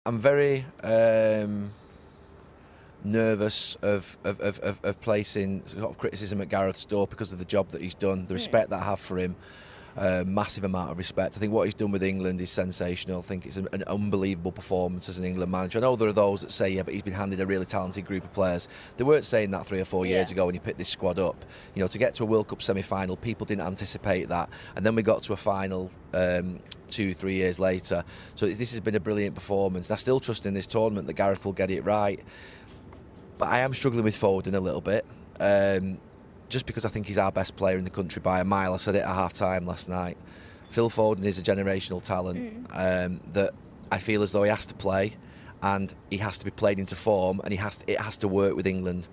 I'm very nervous of placing sort of criticism at Gareth's door because of the job that he's done, the respect that I have for him. Massive amount of respect. I think what he's done with England is sensational. I think it's an unbelievable performance as an England manager. I know there are those that say, yeah, but he's been handed a really talented group of players. They weren't saying that 3 or 4 years ago when he picked this squad up. You know, to get to a World Cup semi-final, people didn't anticipate that. And then we got to a final 2-3 years later. So this has been a brilliant performance. And I still trust in this tournament that Gareth will get it right. But I am struggling with Foden a little bit. Just because I think he's our best player in the country by a mile. I said it at half-time last night. Phil Foden is a generational talent that I feel as though he has to play, and he has to be played into form, and it has to work with England.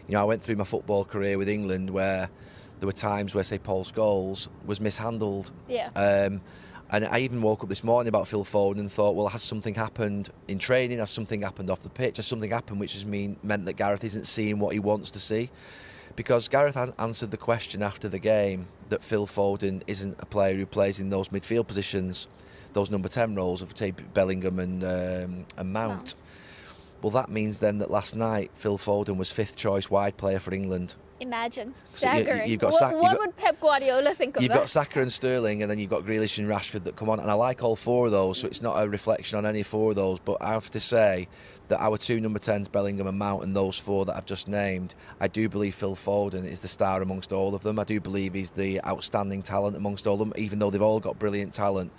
You know, I went through my football career with England where there were times where, say, Paul Scholes was mishandled. And I even woke up this morning about Phil Foden and thought, well, has something happened in training? Has something happened off the pitch? Has something happened which has meant that Gareth isn't seeing what he wants to see? Because Gareth answered the question after the game that Phil Foden isn't a player who plays in those midfield positions, those number 10 roles of, say, Bellingham and Mount. Well, that means then that last night Phil Foden was 5th choice wide player for England. Imagine, staggering. So what would Pep Guardiola think of that? You've got Saka and Sterling, and then you've got Grealish and Rashford that come on, and I like all 4 of those, so it's not a reflection on any 4 of those, but I have to say that our 2 number 10s, Bellingham and Mount, and those 4 that I've just named, I do believe Phil Foden is the star amongst all of them. I do believe he's the outstanding talent amongst all of them, even though they've all got brilliant talent.